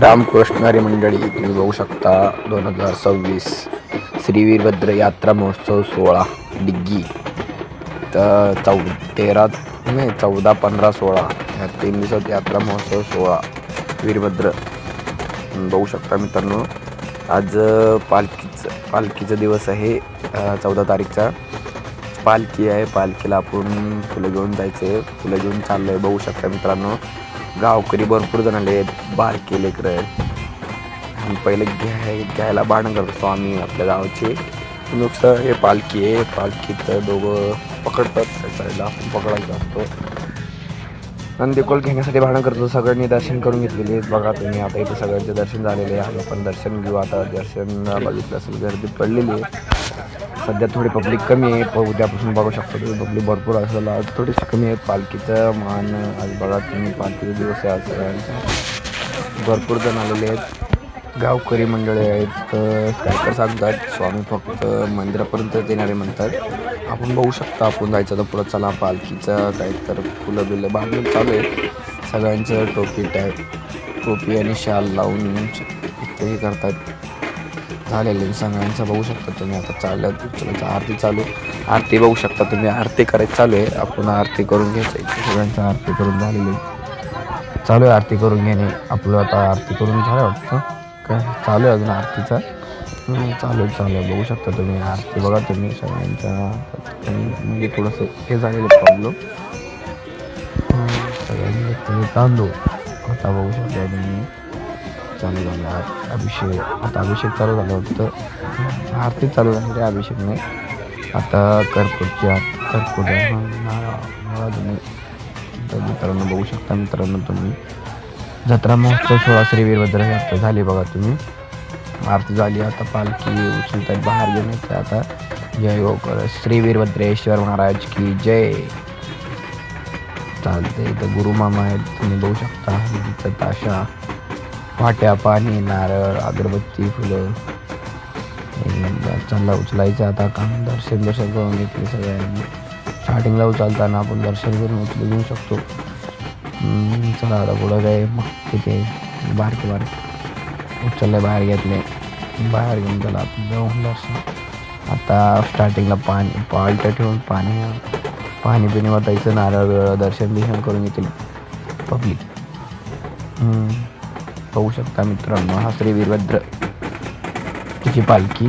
रामकृष्णारी मंडळी तुम्ही बघू शकता 2026 श्री वीरभद्र यात्रा महोत्सव 16 डिग्गी तर 14 15 16 या 3 दिवसात यात्रा महोत्सव 16 वीरभद्र बघू शकता मित्रांनो. आज पालखीचा दिवस आहे. 14 तारीखचा पालखी आहे. पालखीला आपण फुलं घेऊन जायचे. फुलं घेऊन चाललोय बघू शकता मित्रांनो. गावकरी भरपूर जण आले, बारके लेकरं आणि पहिले घ्यायला भांडण करतो आम्ही आपल्या गावाचे. नुकतं हे पालखी आहे. पालखीत दोघं पकडतात, आपण पकडायचा असतो. नंदीकोल घेण्यासाठी भांडण करतो. सगळ्यांनी दर्शन करून घेतलेले आहेत बघा तुम्ही. आता इथे सगळ्यांचे दर्शन झालेले आहे. आपण दर्शन घेऊ. आता दर्शन बघितलं असेल गर्दी पडलेली आहे. सध्या थोडी पब्लिक कमी आहे. उद्यापासून बघू शकतो तुम्ही पब्लिक भरपूर असेल. आज थोडीशी कमी आहे. पालखीचं मान आज बघा तुम्ही. पालखीचा दिवस आहे आज सगळ्यांचा. भरपूर जण आलेले आहेत. गावकरी मंडळी आहेत. काय सांगतात स्वामी फक्त मंदिरापर्यंत येणारे म्हणतात. आपण बघू शकता. आपण जायचं तर पुढं चला. पालखीचं काय तर फुलं बिलं बांधून चालू आहे. सगळ्यांचं टोपी आणि शाल लावून इथे करतात झालेले सगळ्यांचं बघू शकता तुम्ही. आता चाललं आरती चालू. आरती बघू शकता तुम्ही. आरती करायची चालू आहे. आपण आरती करून घ्यायचं इथे. सगळ्यांचं आरती करून झालेली चालू आहे. आरती करून घेणे आपलं. आता आरती करून झालं वाटतं काय चालू आहे अजून आरतीचा. चालू आहे बघू शकता तुम्ही. आरती बघा तुम्ही सगळ्यांचा म्हणजे थोडंसं हे झालेलं प्रॉब्लेम. सगळ्यांनी तांदूळ आता बघू शकता तुम्ही. चालू झाला अभिषेक. आता अभिषेक चालू झाला होतं. आरती चालू झाली अभिषेक नाही. आता कर्पूरची तुम्ही मित्रांनो बघू शकता. मित्रांनो तुम्ही जत्रा महोत्सव 16 श्री वीरभद्र यात्रा झाली बघा तुम्ही. आरती झाली. आता पालखी उचलतात बाहेर घेऊन येते. आता जय गोकर श्री वीरभद्रेश्वर महाराज की जय चालते. इथं गुरुमामा आहेत तुम्ही बघू शकता. हळदीचा ताशा, वाट्या, पाणी, नारळ, अगरबत्ती, फुलं चालला उचलायचं. आता काम दर्शन करून घेतले सगळ्यांनी. स्टार्टिंगला उचलताना आपण दर्शन करून उचलू शकतो. चला आता पुढं काय मग तिथे बारके उचलले बाहेर घेतले. बाहेर घेऊन चला आपण जाऊन दर्शन. आता स्टार्टिंगला पालट्या ठेवून पाणी पिणे वाटायचं. नारळ दर्शन करून घेतील पब्लिक. बघू शकता मित्रांनो. हा श्री वीरभद्र तिची पालखी.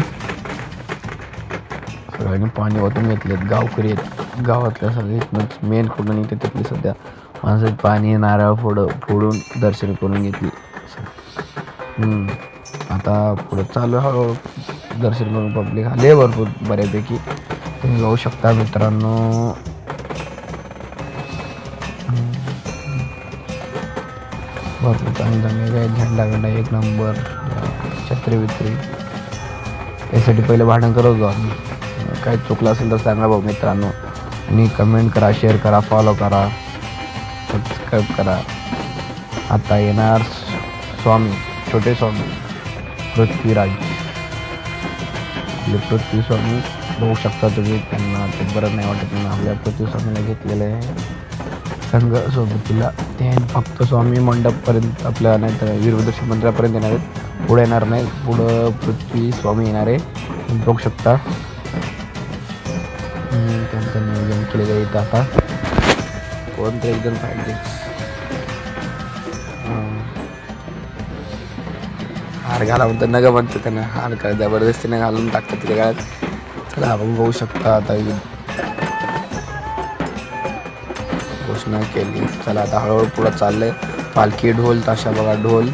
सगळ्यांनी पाणी वाटून घेतलेत. गावकरी आहेत. गावातल्या सगळ्यात मेन कुठून येते तिथली सध्या माणसं पाणी नारळ फोडून दर्शन करून घेतली. आता पुढं चालू हळूहळू दर्शन करून पब्लिक आले भरपूर बऱ्यापैकी तुम्ही बघू शकता मित्रांनो. भरपूर चांगले काय झेंडा एक नंबर. छत्री यासाठी पहिले भांडण करत होतो आम्ही. काही चुकलं असेल तर सांगा भाऊ मित्रांनो. आणि कमेंट करा, शेअर करा, फॉलो करा, सबस्क्राईब करा. आता येणार स्वामी, छोटे स्वामी पृथ्वीराज. आपले पृथ्वी स्वामी बघू शकता तुम्ही. त्यांना ते बरं नाही वाटत म्हणून आपल्या पृथ्वी स्वामीला घेतलेलं आहे संघ सोबतीला. ते फक्त स्वामी मंडपपर्यंत आपल्या नाही तर वीरभद्र मंदिरापर्यंत येणार आहेत. पुढे येणार नाही. पुढं पृथ्वी स्वामी येणार आहे बघू शकता. त्यांचं नियोजन केलेलं आहे इथं. आता कोणतं एकदम पाहिजे हार घाला म्हणतात नका म्हणतात त्यांना. हार का जबरदस्तीने घालून टाकतात तिथे गाळ्यात. चला आपण बघू शकता. आता घोषणा केली. चला आता हळूहळू पुढं चाललंय. पालखी ढोल ताशा बघा. ढोल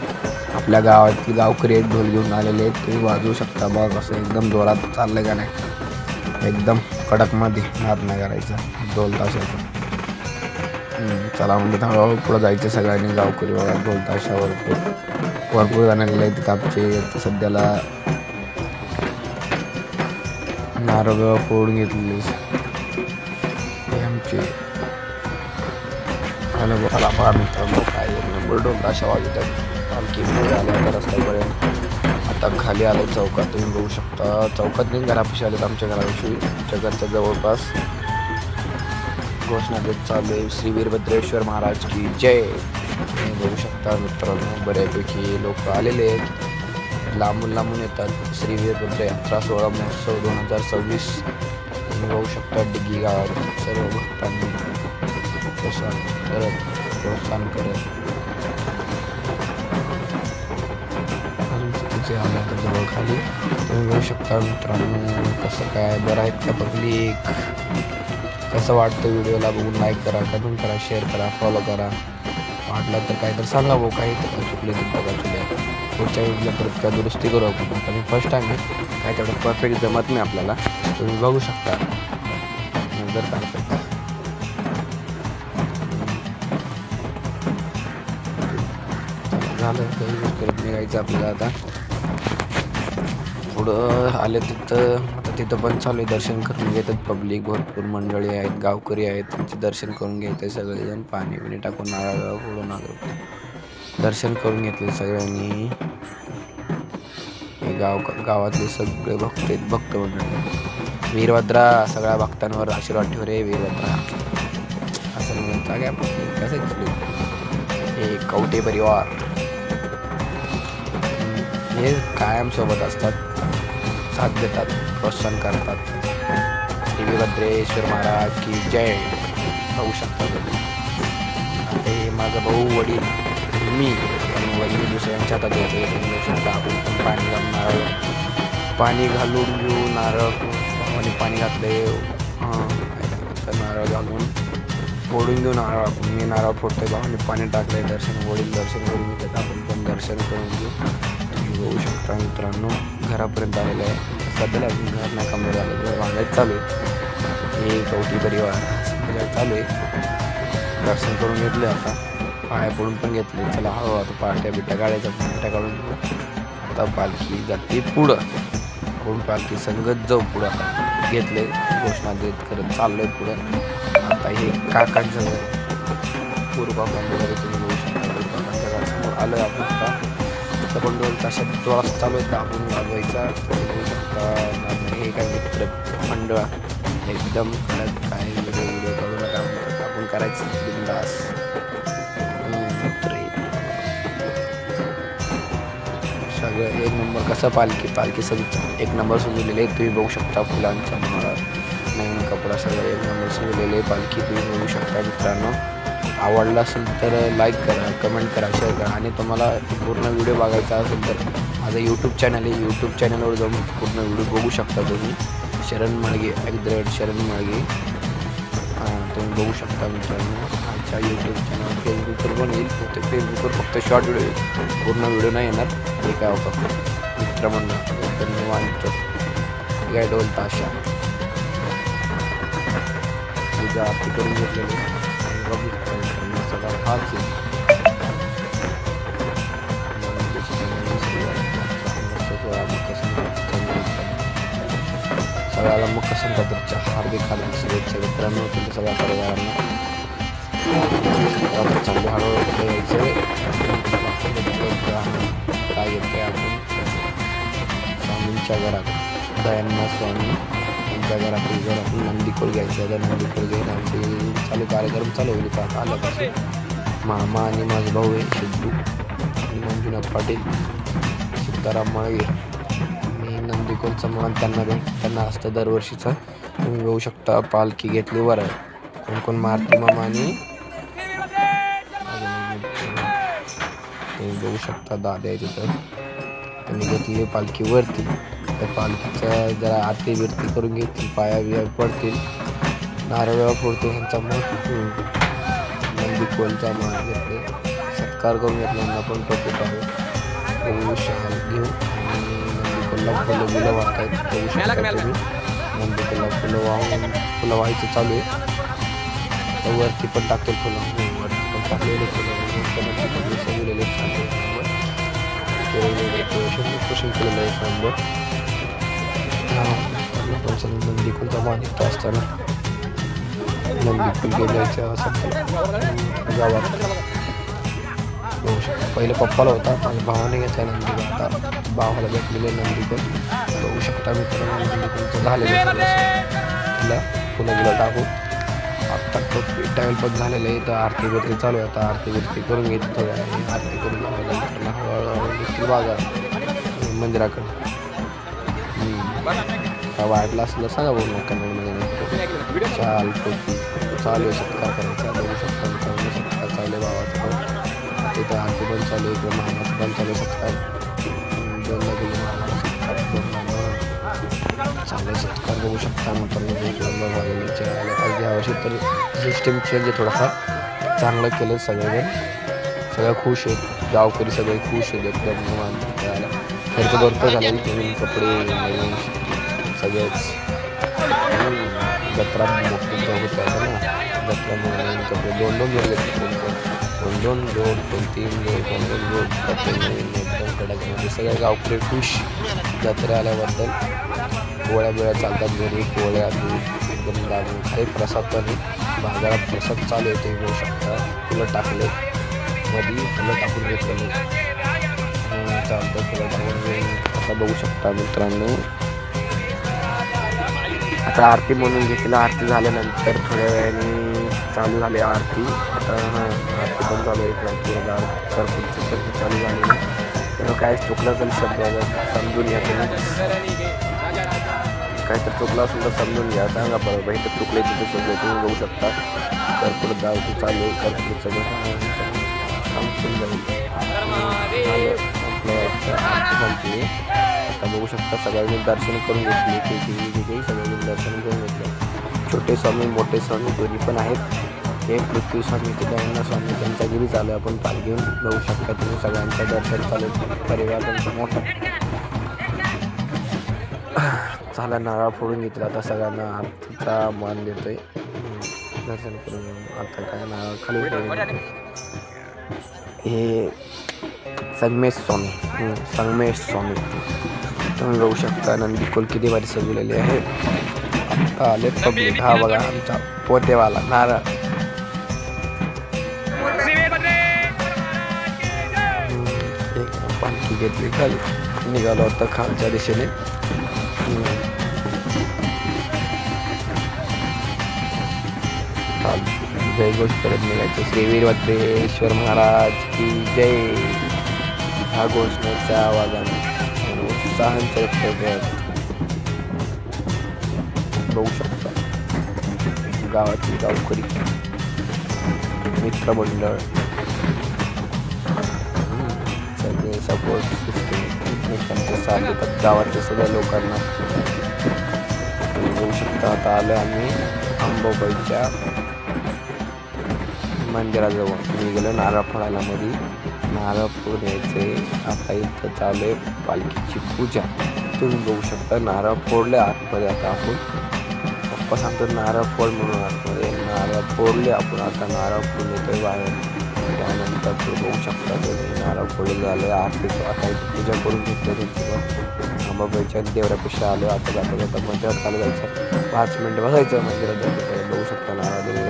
आपल्या गावातली गावकरी एक ढोल घेऊन आलेले आहेत. तुम्ही वाजवू शकता बघ. असं एकदम जोरात चाललंय का नाही. एकदम कडकमध्ये नाद नाही करायचा ढोल ताशाचा. चला म्हणजे हळूहळू पुढं जायचं सगळ्यांनी. गावकरी बघा ढोल ताशावर भरपूर जाणारे तिथं आमचे सध्याला नारळ फोडून घेतलेले आमचे. हॅलो बघा पहा मित्रांनो काय नंबर ढोल ताशा वाजवतात. पालखी पुढे आल्या रस्त्यापर्यंत. आता खाली आलं चौकात तुम्ही बघू शकता. चौकात नाही घरापाशी आलेत आमच्या घरापाशी. आमच्या घरच्या जवळपास घोषणा देत चालू आहे. श्री वीरभद्रेश्वर महाराज की जय. तुम्ही बघू शकता मित्रांनो, बऱ्यापैकी लोक आलेले आहेत, लांबून लांबून येतात. श्री वीरभद्र यात्रा सोहळा महोत्सव 2026 तुम्ही बघू शकता. डिग्गी गावात सर्व भक्तांनी प्रोत्साहन करत तिथे आल्या तर जवळ खाली तुम्ही बघू शकता मित्रांनो. कसं काय, बरं आहेत का पब्लिक? कसं वाटतं व्हिडिओला बघून? लाईक करा, कमेंट करा, शेअर करा, फॉलो करा. वाटलं तर काय तर सांगा भाऊ, काही तर चुकले तर बघा चुकले. पुढच्या व्हिडिओला परत काय दुरुस्ती करू आपण. आता मी फर्स्ट टाईम आहे, काय तेवढं परफेक्ट जमत नाही आपल्याला. तुम्ही बघू शकता नंतर सांगतो. झालं काही करत निघायचं आपल्याला. आता पुढं आले तिथं, आता तिथं पण चालू आहे. दर्शन करून घेतात पब्लिक, भरपूर मंडळी आहेत, गावकरी आहेत, त्यांचे दर्शन करून घ्यायचे सगळेजण. पाणी बिणी टाकून नारळ फोडून दर्शन करून घेतले सगळ्यांनी. हे गावातले सगळे भक्त आहेत, भक्त मंडळी. वीरभद्रा सगळ्या भक्तांवर आशीर्वाद ठेव रे वीरभद्रा, असं म्हणता काय कसं. हे कवटे परिवार हे कायम सोबत असतात, साथ देतात, प्रोत्साहन करतात. श्री वीरभद्रेश्वर महाराज की जय. बघू शकता तुम्ही. हे माझा भाऊ, वडील, मी आणि वडील दुसऱ्यांच्या हातात येतो. आपण पाणी घालून पाणी घालून घेऊ. नारळ आणि पाणी घातले, नारळ घालून फोडून घेऊ. नारळ आपण, मी नारळ फोडतोय, भावाने पाणी टाकलंय. दर्शन, वडील दर्शन करून घेतात, आपण पण दर्शन करून घेऊ. तुम्ही बघू शकता मित्रांनो, घरापर्यंत आलेलं आहे. सध्याला अजून घर नाही कम्प्लीट झालं, बांधायचं चालू आहे. हे कवटी परिवार चालू आहे. दर्शन करून घेतले, आता पाया पडून पण घेतले. चला हळू आता पाट्या बिट्या काढायच्या, पाट्या काढून आता पालखी जाते पुढं. आपण पालखी संगत जाऊ पुढं. आता घेतले, घोषणा देत करत चाललोय पुढं. आता हे काकांचं घर, पूर्वकाकांचं घर तुम्ही बघू शकता. पूर्वकाकांच्या घरासमोर आलं आपण. आता पण दोन तासात जोरात चालू आहे, आपण वाजवायचा. बघू शकता हे काय मित्र मंडळ एकदम कडक, काय व्हिडिओ करू नका म्हणतात, आपण करायचं बिंदास. सगळं एक नंबर. कसं पालखी सगळी एक नंबर सजवलेली आहे. तुम्ही बघू शकता फुलांचा माळा, नवीन कपडा, सगळं एक नंबर सजवलेले पालखी तुम्ही बघू शकता मित्रांनो. आवडला असेल तर लाईक करा, कमेंट करा, शेअर करा. आणि तुम्हाला पूर्ण व्हिडिओ बघायचा असेल तर माझं यूट्यूब चॅनल आहे, यूट्यूब चॅनलवर जाऊन पूर्ण व्हिडिओ बघू शकता तुम्ही. शरण माळगे @शरण माळगे तुम्ही बघू शकता मित्रांनो. आमच्या यूट्यूब चॅनल फेसबुकवर पण येईल, फक्त फेसबुकवर फक्त शॉर्ट व्हिडिओ येईल, पूर्ण व्हिडिओ नाही येणार. हे काय फक्त मित्रमंडळ निवांत काय ढोल ताशा पूजा आरती करून घेतलेली सगळा हाच आहे. सगळ्याला मकर संक्रांतीच्या हार्दिक शुभेच्छा मित्रांनो. तुमच्या सगळ्या परिवारांना चांगले हळूहळू यायचे. काय येते आपण स्वामींच्या घरात, दयानंद स्वामी यांच्या घरातील जर आपण नंदीकोल घ्यायचं, तर नंदीकोल घेऊन आमचे चालू कार्यक्रम चालू होईल. पाहता आल्यापासून मामा आणि माझा भाऊ आहे सिद्धू आणि मंजुनाथ पाटील, सीताराम माळगे. मी नंदीकोलचं मान त्यांना असतं दरवर्षीचं. तुम्ही बघू शकता पालखी घेतली वर. कोण मारुती मामा आणि तुम्ही बघू शकता दादा आहे तिथं. त्यांनी घेतली पालखी वरती. तर पालखीचा जरा आरती बिरती करून घेतील, पाया बिया पडतील, नारळ फोडतो ह्यांचा मग नंदीकोलचा मान घेतले, सत्कार करून घेतला. पण टोपीत आहे शाल घेऊन आणि नंदीकोलला फुलं वाहतायत. बघू शकता तुम्ही नंदीकोलला फुलं व्हायचं चालू आहे. तर वरती पण टाकतील फुलं, वरती पण टाकलेले फुलं सजवलेले डेकोरेशन केलेलं आहे. एक नंबर. नंदीकोलचा मान इथं असताना नंदीकोल गेल्याच्या गावात बघू शकता. पहिले पप्पाला होता, माझ्या भावाने घेतला नंदीकोल. आता भावाला भेटलेले नंदीकोल बघू शकता मित्रांनो. नंदीकोलचं झालेलं तिला फुलं टाकून आत्ता टावेल पण झालेलं आहे. तर आरती बिरती चालू आहे. आता आरती बिरती करून घेते थोड्या वेळाने. आरती करून झाल्यानंतर हळूहळू निघतील बाजार मंदिराकडे. काय वाटलं असलं सांगा बोलू कमेंटमध्ये. चाल टोपी चालू आहे, सत्कार करायचा बघू शकता मित्रांनो. सत्कार चालू आहे भावाचा पण. तिथं आरती पण चालू आहे, इकडे महाराज पण चालू आहे सत्कार. दोनदा गेले महाराज सत्कार चांगले सत्कार बघू शकता मित्रांनो. आल्या पाहिजे यावर्षी तर सिस्टीम चेंज आहे थोडाफार. चांगलं केलं सगळेजण, सगळ्या खुश आहेत. गावकरी सगळे खुश आहेत एकदम निवांत. खर्च भरपूर झाला, नवीन कपडे नवीन सगळेच. जत्रा मोठी होत आहे ना, जत्रामुळे नवीन कपडे दोन जोड दोन तीन जोड कपडे नवीन एकदम कडकमध्ये. सगळे गावकरी खुश जत्रा आल्याबद्दल. पोळ्या बिळ्या चालतात घरी, पोळ्या दूध एकदम लागून. काही प्रसाद पण बाजारात प्रसाद चालू आहे, तुम्ही बघू शकता. फुलं टाकले मध्ये, फुलं टाकून घेतलेले चालतं. फुलं टाकून आता बघू शकता मित्रांनो. आता आरती म्हणून घेतली. आरती झाल्यानंतर थोड्या वेळाने चालू झाली आरती. आता आरती पण चालू आहे. कर्पूरची तर चालू झाली. तर काय चुकलं तर शब्द समजून घ्या तुम्ही. काय तर चुकलं असेल तर समजून घ्या, सांगा बरं बाई तर चुकले तिथे चुकले. तुम्ही बघू शकता कर्पूर गावची चालू आहे. कर्पूरचं संपून जाईल आरती संपली. आता बघू शकता सगळ्यांनी दर्शन करून घेतले. सगळ्यांनी दर्शन करून घेतलं. छोटे स्वामी मोठे स्वामी दोन्ही पण आहेत. हे पृथ्वी स्वामी ते गणना स्वामी त्यांच्या घरी चालू आहे. आपण पाल घेऊन बघू शकता तुम्ही. सगळ्यांचं दर्शन चालू परिवार त्यांचा मोठा झाला. नारळ फोडून घेतला. आता सगळ्यांना आरतीचा मान देतोय दर्शन करून. आता काय नारळ खाली फोडून हे संगमेश स्वामी तुम्ही बघू शकता. नंदी कोल किती भारी सजवलेली आहे. आता आले पब्लिक. हा बघा आमचा पोतेवाला नारळ. पालखी घेतली खाली, निघालो होता खालच्या दिशेने. जय घोष करत निघायचं. श्री वीरभद्रेश्वर महाराज की जय ह्या घोषणेच्या आवाजाने उत्साहांचे बघू शकता. गावातील गावकरी मित्रमंडळ सगळे सपोर्ट सिस्टीम एकमेकांचे साथ देतात गावातल्या सगळ्या लोकांना. बघू शकता. आता आलो आम्ही अंबाबाईच्या मंदिराजवळ. मी गेलो नारळ फोडायला मध्ये. नारळ फोडून यायचे. आता इथं चालू आहे पालखीची पूजा. तुम्ही बघू शकता नारळ फोडले आतमध्ये. आता आपण पप्पा सांगतो नारळ फोड म्हणून आतमध्ये. नारळ फोडले आपण. आता नारळ फोडून येतोय बाहेर. त्यानंतर बघू शकता तुम्ही नारळ फोडले झाले. आरती आता इथं पूजा करून घेतली त्यांची पण. अंबाबाईच्या देवरापेक्षा आलो. आता जाता जाता मंदिरात चालू जायचं. 5 मिनटं बसायचं मंदिरात. बघू शकता नारळ दिले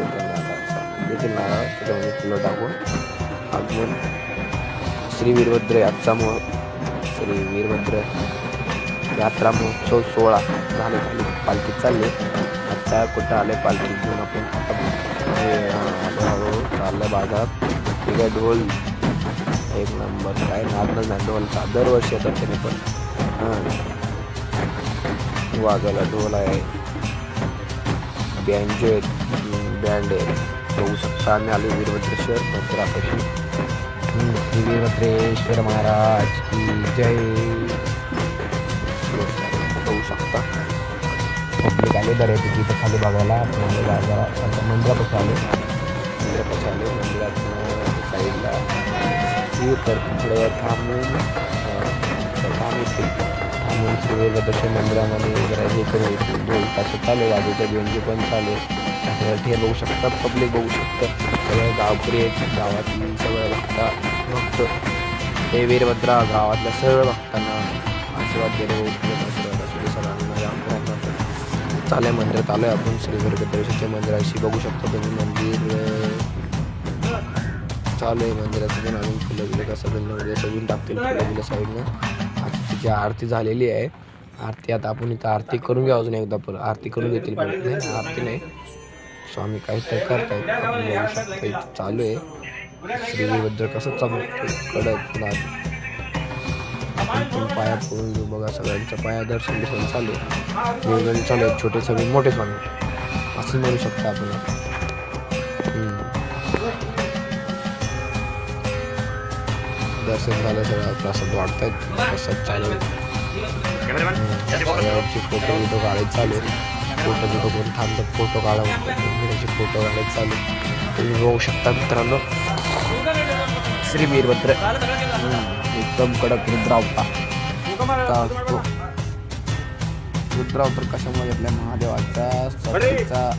देखील नारळ त्याच्यामध्ये फुलं टाकून अजून श्री वीरभद्र श्री वीरभद्र यात्रा महोत्सव 16 झाले. खाली पालखी चालली. आता कुठं आले पालखी घेऊन आपण. हळूहळू चाललं बाजारात. ठीक आहे. ढोल एक नंबर काय नादच नाही ढोलचा. दरवर्षी येतात त्याने पण. वाजायला ढोल आहे, बँजो आहेत, बँड आहे. बघू शकता आम्ही आलो वीरभद्रेश्वर मंदिरापाशी. श्री वीरभद्रेश्वर महाराज की जय. बघू शकता पब्लिक आले बऱ्यापैकी इथं खाली बघायला. मंदिरापाशी आले. मंदिरात साईडला तर पुढे थांबून श्री वीरभद्रेश्वर मंदिरामध्ये जरा हे करून येते. ढोल ताशे चालू, बाजूच्या बेंजी पण चालू. हे बघू शकता पब्लिक बघू शकता. सगळं गावकरी आहेत. गावातील सगळं भक्त हे वीरभद्रा गावातल्या सर्व भक्तांना आशीर्वाद देणे सगळ्यांना चालू आहे. मंदिरात आलो आहे आपण श्री वीरभद्रेश्वरच्या मंदिराशी. बघू शकता तुम्ही मंदिर चालू आहे. मंदिराचं पण अजून फुलं बिलं कसं बिलं सजून टाकतील फुलं बिलं साईडनं. आता तिची आरती झालेली आहे. आरती आता आपण इथं आरती करून घ्या अजून एकदा. परत आरती करून घेतील. आरती नाही स्वामी काहीतरी करतायत. आपण बघू शकतो इथं चालू आहे. श्रीवीरभद्र कसं चमकतो कडक लाल. आपण पण पाया पडून घेऊ बघा. सगळ्यांच्या पाया दर्शन चालू आहे. वेगवेगळे चालू आहेत. छोटे स्वामी मोठे स्वामी असं म्हणू शकतो आपण. दर्शन झालं सगळं प्रसाद वाटतायत. प्रसाद चालू आहे. सगळ्यांची फोटो बिटो काढायचे चालू आहे. फोटो बिटो कोण थांबतात फोटो काढायचे फोटो काढायचे चालू. तुम्ही बघू शकता मित्रांनो श्री वीरभद्र एकदम कडक रुद्रावतार. रुद्रावतार कशामुळे घेतलाय? महादेवाचा सतीचा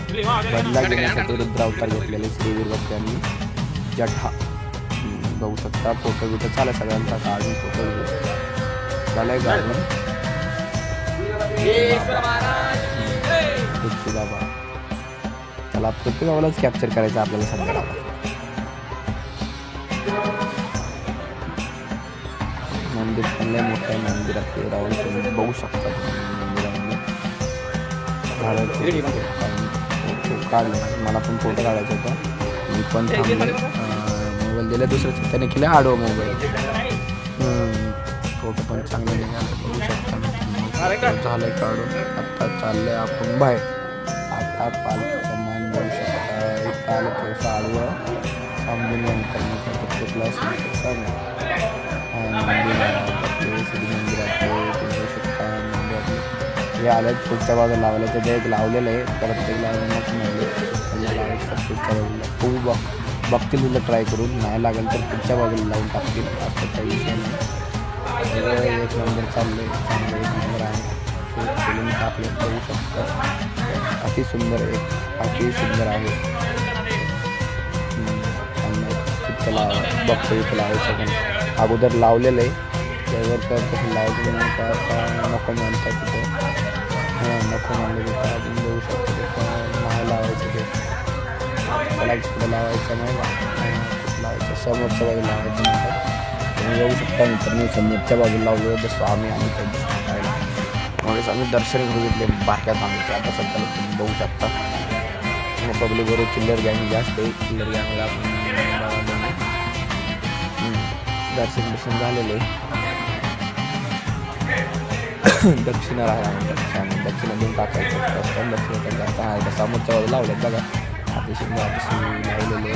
बदला घेण्यासाठी रुद्रावतार घेतलेले श्री वीरभद्रांनी. जठा बघू शकता. फोटो बिटो चालेल सगळ्यांचा काढून फोटो झालाय काढून. बाबा चला पृथ्वी बाबालाच कॅप्चर करायचं आपल्याला सध्याला. मंदिर पण लय मोठं आहे. मंदिरात राहून तुम्ही बघू शकता. मंदिरामध्ये फोटो काढले. मला पण फोटो काढायचा होता. मी पण थांबले. मोबाईल दिला दुसऱ्या त्याने केलं आडवा मोबाईल. फोटो पण चांगले निघाले बघू शकता. झालंय काढून. आता चाललंय आपण बाहेर. आता पालखीचा मान बघू शकता. एक आलं थोडंसं आडवं समजून नंतर क्लास मंदिरात बघू शकता. हे आलं पुढच्या बाजूला लावलं तर एक लावलेलं आहे. परत एक लावलं लावायचं पुढच्या बाजूला. खूप बघतील तुला ट्राय करून. नाही लागेल तर पुढच्या बाजूला लावून टाकतील. असं काही विषय नाही. एक नंबर चाललं आहे. चांगलं एक नंबर आहे. फिल्म टाकले बघू शकता. अति सुंदर आहे. त्याला बघतो इथं लावायचं पण अगोदर लावलेलं आहे. त्यावर तर कसं लावायचं म्हणून का आता नको म्हणतात तिथं. नको म्हणलं तिथं अजून बघू शकतो. तिथं नाही लावायचं ते. त्याला कुठं लावायचं नाही लावायचं. समोरच्या बाजूला लावायचं नंतर तुम्ही बघू शकता मित्रांनो. समोरच्या बाजूला लावलं तर स्वामी आणि त्यांचं पाहायला त्यामुळेच आम्ही दर्शन घेतले बारक्या स्वामीचे. आता सध्याला तुम्ही बघू शकता. पब्लिकवर चिल्लर गँग जास्त आहे. चिल्लर गँगला आपण दर्शन झालेलं आहे. दक्षिणा राहिला दक्षिणा देऊन टाकायचं असतं. दक्षिणा जास्त आहे. समोरच्या बाजूला लावल्यात बघा. अतिशय लावलेले.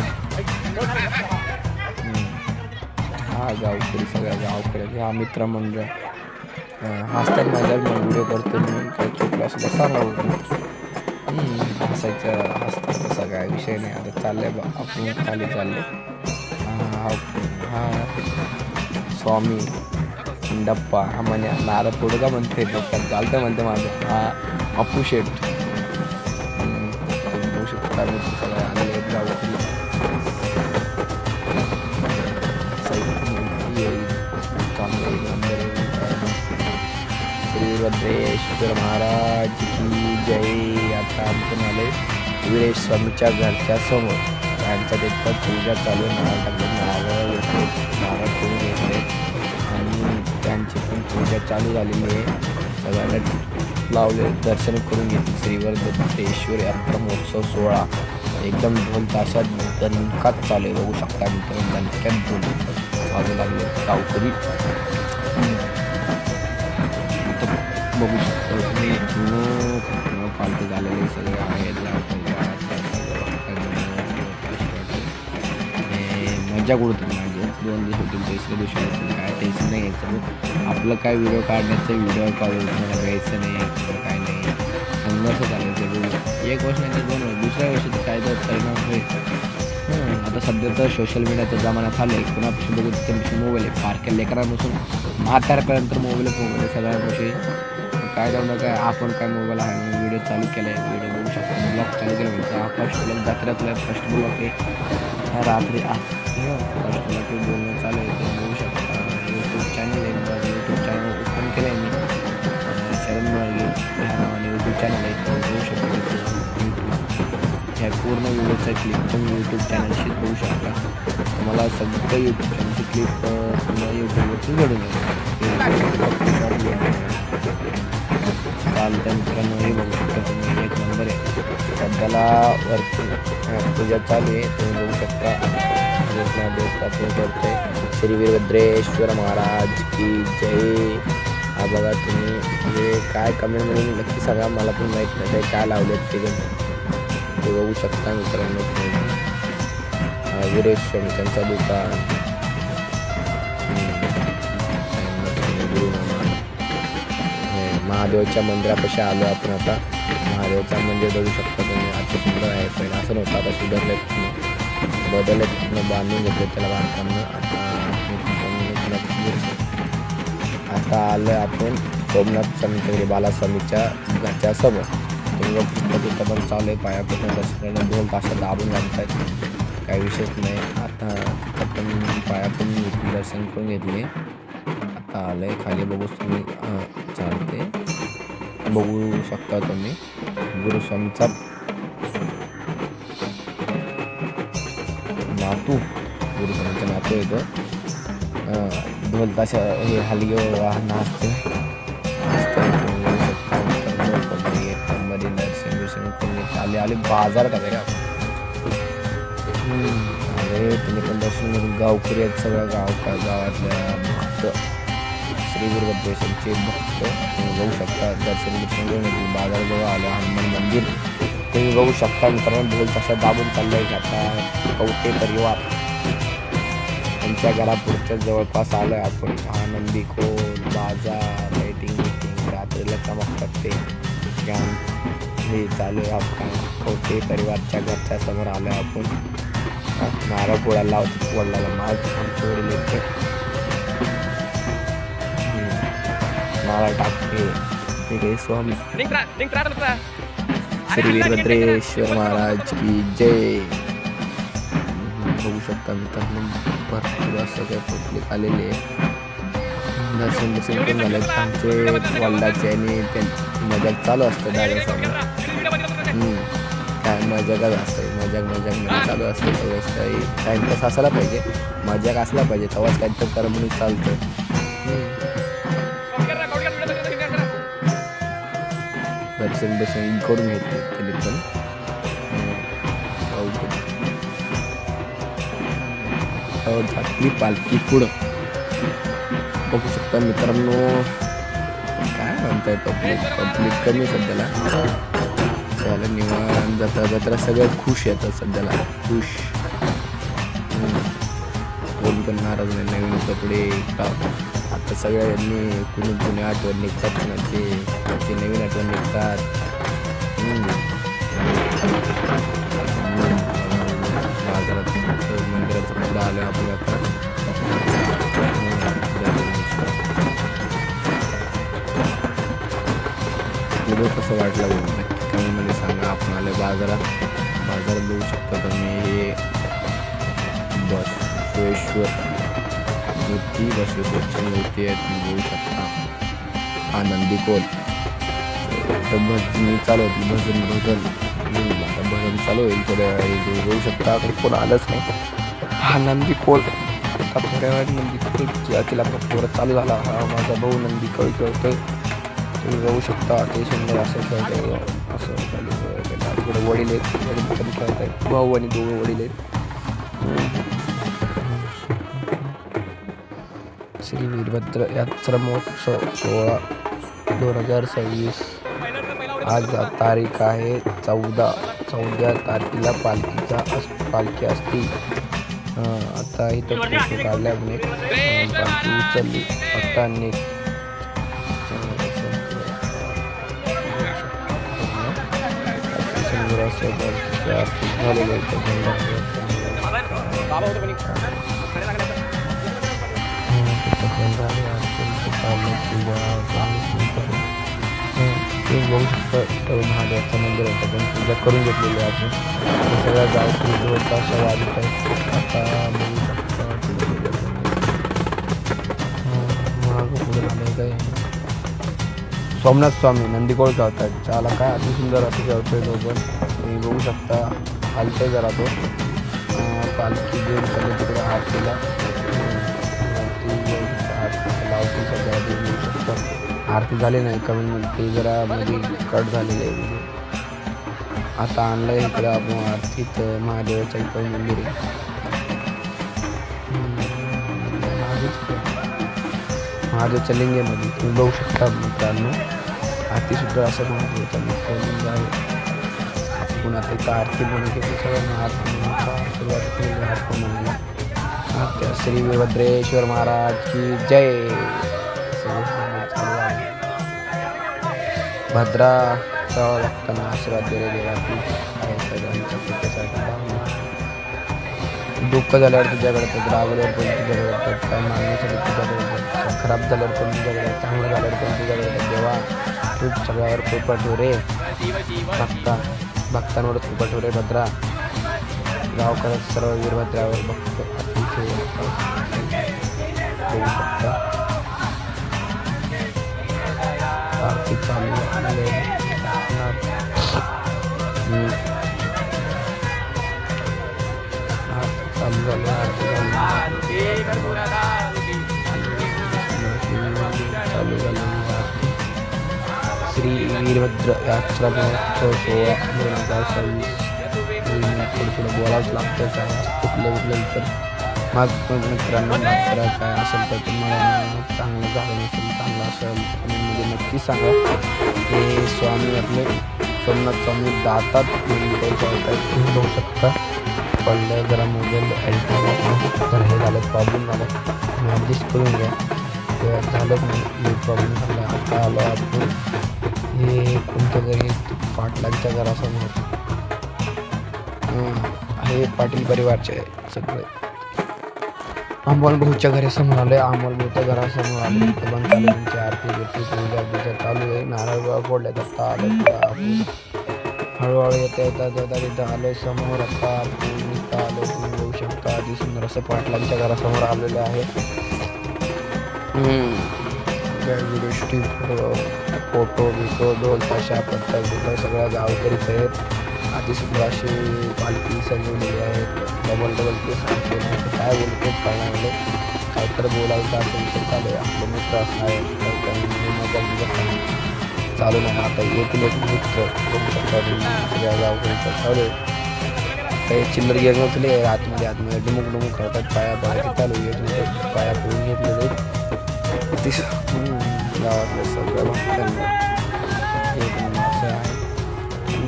हा गावकरी सगळ्या गावकरी हा मित्रमंडळ हसतात. माझ्या व्हिडिओ करतो म्हणून काही चुकलं असं सांगावं. हसतात तसा काय विषय नाही. आता चाललंय बा आपण खाली चालले. हा स्वामी डप्पा हा म्हणे नारळ पुढं का म्हणते डोक्यात चालतं म्हणते माझं. हा अप्पू शेठ बघू शकता. सगळं आलेले गावातील वीरभद्रेश्वर महाराज की जय. आता आपण आले वीरेश स्वामीच्या घरच्या समोर. त्यांच्या तिथं पूजा चालू. नारळ करून घेतले आणि त्यांची पण पूजा चालू झालेली आहे. सगळ्यांना लावले दर्शन करून घेतले. श्रीवीरभद्रेश्वर यात्रा महोत्सव सोहळा एकदम ढोल ताशात दणकात चालू आहे. बघू शकता मित्रांनो. दणक्यात ढोल वाजू लागले गावकरी. बघू शकता तुम्ही पालखी झालेले सगळे आहेत. मजा उडते म्हणजे 2 दिवस होतील. तिसऱ्या दिवशी होतील. काय टेन्शन नाही घ्यायचं. आपलं काय व्हिडिओ काढण्याचं व्हिडिओ तुम्हाला घ्यायचं नाही. काय नाही संघर्ष चालायचं. एक वर्ष नाही 2 वर्ष. दुसऱ्या वर्षी काय तर परिणाम होईल. आता सध्या तर सोशल मीडियाचा जमाना चालू आहे. कोणापासून बघू त्यांच्यापासून मोबाईल आहे. फारक्या लेकरांपासून म्हाताऱ्यापर्यंत मोबाईल आहे. सगळ्यांपाशी काय जाऊन काय आपण काय मोबाईल आहे. व्हिडिओ चालू केला आहे. व्हिडिओ बघू शकतो. ब्लॉग चालू केला म्हणजे हा फर्स्ट ब्लॉग जत्रेतला फर्स्ट ब्लॉग आहे. रात्री फर्स्ट ब्लॉग बोलणं चालू आहे. ते बघू शकता. यूट्यूब चॅनल आहे. माझं यूट्यूब चॅनल ओपन केलं आहे मी. शरण माळगे ह्या नावाने यूट्यूब चॅनल आहे. बघू शकतो. ह्या पूर्ण व्हिडिओचा क्लिप तुम्ही यूट्यूब चॅनलशी बघू शकता. तुम्हाला सगळं यूट्यूब चॅनलची क्लिप तुम्हाला यूट्यूबवरती घडून चालतं मित्रांनो. हे बघू शकता तुम्ही, एक नंबर आहे. सध्याला वरती पूजा चालू आहे, तुम्ही बघू शकता. आपण करतोय श्री वीरभद्रेश्वर महाराज की जय. हा बघा तुम्ही, म्हणजे काय कमेंटमध्ये नक्की सांगा, मला पण माहीत नाही काय लावलेत ते बघू शकता मित्रांनो. वीरेश शंकरचं दुकान, महादेवच्या मंदिरापाशी आलो आपण आता. महादेवचा मंदिर बघू शकता तुम्ही, आता सुंदर आहे. पहिला असं नव्हतं, आता सुधारले बदलले, बांधून घेतले त्याला बांधकामनं. आता आलं आपण सोमनाथ स्वामीच्या बालास्वामीच्या घरच्या समोर. तुम्ही बघू शकता तिथं पण चालू आहे पायापासून दर्शनाला 2 तासात दाबून घालतात, काही विशेष नाही. आता आपण पायापासून दर्शन करून घेतले. आता आलं आहे खाली, बघू तुम्ही चालते, बघू शकता तुम्ही. गुरुस्वामीचा नातू, गुरुस्वामीचा नातू येतो. ढोलताशा हे हलगे वाहन असते. दर्शन विर्शन करून आले बाजार का रे अरे तुम्ही पण दर्शन घेऊन. गावकरी आहेत, सगळ्या गावातल्या भक्त, श्री वीरभद्रेश्वरचे भक्त तुम्ही बघू शकता. दर्शन विर्शन घेऊन बाजारजवळ आलं हनुमान मंदिर तुम्ही बघू शकता मित्रांनो. ढोल तसा दाबून चाललंय की आता कवटे परिवार त्यांच्या घरापुढच्या जवळपास आलोय आपण. आनंदी खोल बाजार, लाईटिंग रात्रीला चमकतात ते हे चालू आहे. आपण कवटे परिवारच्या घरच्या समोर आलोय आपण. नारळ पोळ्याला लावतो वडिलाला, माळ आमचे वडील येते नारळ टाकते. ठीक आहे. स्वामी श्री वीरभद्रेश्वर महाराज की जय. बघू शकता मित्रांनो, भरपूर असं काय पब्लिक आलेले दर्शन करून झाले. आमचे वडिलाचे आणि त्यांची मजाक चालू असतं दादासमोर. काय मजाकच असते, मजाक चालू असते. तेव्हाच काही टाईमपास असायला पाहिजे, मजाक असला पाहिजे, तेव्हाच काहीतरी करा म्हणून चालतं. दर्शन करून घेतले तरी पण आपली पालखी पुढं बघू शकता मित्रांनो. काय म्हणताय, पब्लिक कमी सध्याला. त्याला निवांत जाता सगळे खुश येतात सध्याला, खुश. कोण पण नाराज नाही. नवीन कपडे आता सगळ्यांनी कुणी आठवण निघतात, कोणाचे नवीन आठवण निघतात. बाजारात मंदिराचं पुढं आलं आपण आता. कसं वाटलं नक्की कमेंटमध्ये सांगा. आपण आले बाजारात बघू शकता तुम्ही. हे बसवेश्वर मूर्ती, बसवेश्वरची मूर्ती आहे तुम्ही बघू शकता. आनंदी कोल भजनी चालू होती, भजन आता भजन चालू होईल थोड्या वेळी बघू शकता. तर कोण आलंच नाही. हा नंदी कोल आता थोड्या वेळात नंदी कोल तिला परत चालू झाला. हा माझा भाऊ नंदी कोल खेळतोय तुम्ही बघू शकता. ते सुंदर असं खेळतोय, असं तिकडे वडील आहेत, वडील पण खेळत आहेत, भाऊ आणि 2 वडील आहेत. श्री वीरभद्र यात्रा महोत्सव सोहळा 2026. आज तारीख आहे 14 तारखेला पालखी असती. आता इथं फोटो काढल्या पालखी उचलली आता झालेलं ते बघू शकता. महादेवाचं मंदिर आहे, पण पूजा करून घेतलेली आहे आपण. सगळ्या गावकरी जवळपास वाढत आहेत. आता बघू शकता मागं पुढे झालं काय. सोमनाथ स्वामी नंदीकोळ खेळतात. చాలా काय अति सुंदर असं खेळतोय तो पण तुम्ही बघू शकता. हलतोय जरा तो. पालखी घेऊन चालले तिकडे आरतीला. आरती सध्या घेऊ शकतो. आरती झाली नाही कमी ते जरा मध्ये कट झालेले आहे. आता आणलं इकडे आपण आरतीत महादेवाचं इकडे मंदिर आहे. महादेवच्या लिंगेमध्ये तुम्ही बघू शकता मित्रांनो. आरतीसुद्धा असं महादेवाचं लिंग आहे. आपण आता इथं आरती म्हणून घेतो सगळ्यांना आरती सुरुवात केलेली आरती म्हणायला. श्री वीरभद्रेश्वर महाराज की जय. भद्रा सवा भक्तांना आशीर्वाद दिले देवाची सगळ्यांच्या कृपेसाठी. दुःख झाल्यावर तुझ्याकडे तर रागवल्यावर पण तुझ्याकडे येतात. काय मागण्यासाठी तुझ्याकडे येतात. खराब झाल्यावर पण तुझ्याकडे, चांगलं झाल्यावर पण तुझ्याकडे येतात. देवा तू सगळ्यावर कृपा ठेव रे. भक्तांवर कृपा ठेव रे भद्रा. गाव करत सर्व वीरभद्रावर भक्त अतिशय होऊ शकता. आरती चालू आरती चालू झाली. आरती चालू झाली. श्री वीरभद्र यात्रा महोत्सव 16/2026. थोडं बोलावंच लागतं. काय चुकलं तर मग मित्रांनो मात्र काय असेल तर तुम्हाला चांगलं झालं नसेल, चांगलं असेल म्हणजे नक्की सांगा. हे स्वामी आपले सोमनाथ स्वामी दातात तुम्ही बघू शकता. पडलं जरा मोबाईल तर हे झालं प्रॉब्लेम झालं. ॲडजस्ट करून घ्या. ते झालंच नाही प्रॉब्लेम झाला. आता आलो आपण हे कोणत्या घरी पाटलांच्या घरासमोर. हे पाटील परिवारचे सगळे अमोल भाऊच्या घरासमोर आले. अमोल भाऊच्या घरासमोर आले. इथं पण चालू त्यांची आरती बिरती पूजा चालू आहे. नारळ फोडले आता आलं. हळूहळू येता तिथं आलं समोर. आता आपण इथं आलो. तुम्ही बघू शकता अति सुंदर असं पाटलांच्या घरासमोर आलेले आहे. व्हिडिओ शूटिंग फोटो बिटो ढोल ताशा पट्टा बिट्टा सगळ्या गावकरीच आहेत. अति सुंदर अशी पालखी सजवलेली आहेत. डबल ते सांगते काय बोलतोच कळणार म्हणजे काय तर बोलायचं असं विषय चालू आहे. आपले मित्र असणार चालू नाही. आता येतील एक मित्र बघू शकता सगळ्या गावकरीचं चालू आहे. काही चिल्लर घेऊन नसले आतमध्ये डुमुक करतात. पाया पडायचे चालू आहे. पाया पडून घेतलेले गावातल्या सगळ्या भक्तांना असं आहे.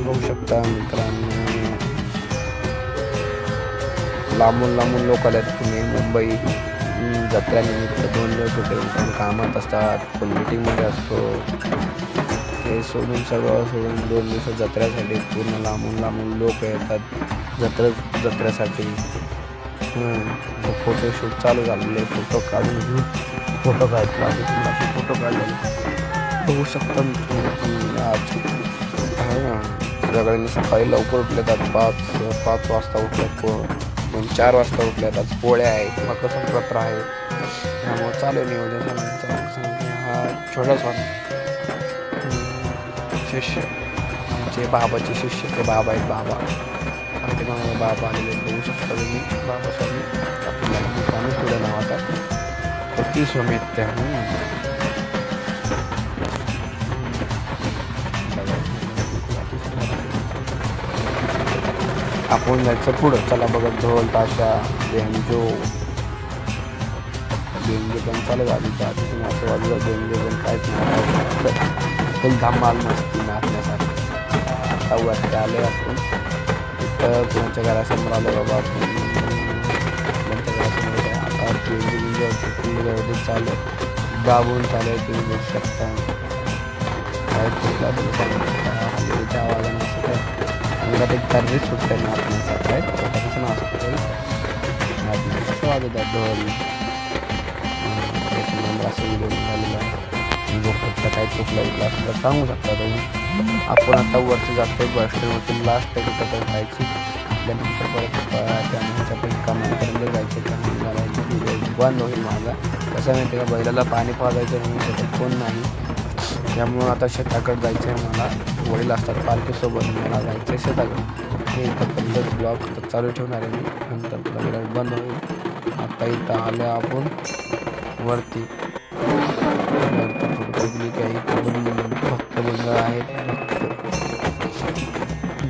बघू शकता मित्रांनो लांबून लोक आले. पुणे मुंबई जत्रेनिमित्त 2 दिवस होते. कारण कामात असतात, पण मीटिंगमध्ये असतो. ते सोडून सगळं सोडून 2 दिवस जत्रेसाठी पूर्ण लांबून लोक येतात जत्रेसाठी. फोटोशूट चालू झालेले. फोटो काढून घेऊन फोटो काढलेले बघू शकता मित्रांनो. आज सगळ्यांनी सकाळी लवकर उठले जातात. 5 वाजता उठले. 4 वाजता उठले जातात. पोळ्या आहेत, मकर संक्रांत आहे. त्यामुळे चालू नियोजन. हा छोटा स्वामी शिष्य आमचे बाबाचे शिष्य ते बाबा आहेत. बाबा आलेले बघू शकता तुम्ही. बाबा स्वामी आपल्याला स्वामी थोडं नाव आता 30 स्वामी आहेत त्या. आपण जायचं पुढं. चला बघत ढोल ताशा बेंजो पण चालू झाली. असं वाजलं बेंजो पण काहीच नाही. फुल धमाल मस्ती नाचण्यासाठी. आता वरती आले आपण. इथं कोणाच्या घरासमोर आलो बाबा आपण. कोणाच्या घरासमोर आता बेंजो गर्दी चालू दाबून चालू आहे. तुम्ही बघू शकता. काय हल्लीच्या आवाजाने असं काय अंगात एक तर्री सुटते नाचण्यासाठी. काय छोटासा नाचतो तरी कसं वाजत आहे ढोल. एक नंबर असं व्हिडिओ निघालेला आहे. जो फक्त काय चुकलं असं सांगू शकता तुम्ही. आपण आता वरती जातो. बसस्टँडवरती लास्ट तिथं जायची. आपल्यानंतर परत त्यानंतर पण कामापर्यंत जायचं. व्हिडिओ बंद होईल माझा. कसं माहिती का बैलाला पाणी पाजायचं म्हणून कोण नाही. त्यामुळं आता शेताकडे जायचं आहे मला. वडील असतात पालखीसोबत, मला जायचं आहे शेताकडे. मी इथं पद्धत ब्लॉग चालू ठेवणार आहे. मी नंतर ब्लॉग बंद होईल. आता इथं आलं आपण वरती पब्लिक आहे, भक्त मंडळ आहेत,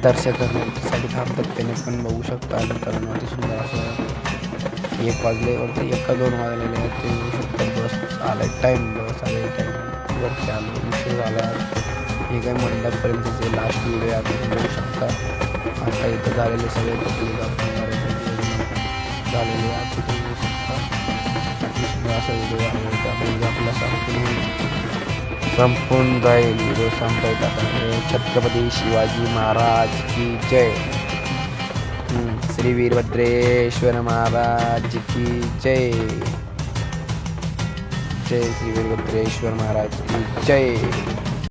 दर्शन करण्यासाठी थांबतात. त्याने पण बघू शकता. मित्रांनो अति सुंदर असं 1 वाजल्यावरती 1-2 वाजलेले आहेत. ते बघू शकता. बस आलाय टाईम, बस आले टाईम वरती आलो, उशीर झाला. हे काय मंडपपर्यंतचे लास्ट व्हिडिओ आपण बघू शकता. आता इथं झालेले सगळे पब्लिक झालेले आहे बघू शकता. अति सुंदर असा व्हिडिओ आहे. त्यामध्ये आपला संपून जाईल. व्हिडिओ संपवायचा आपण. छत्रपती शिवाजी महाराज की जय. श्री वीरभद्रेश्वर महाराज की जय. जय श्री वीरभद्रेश्वर महाराज की जय.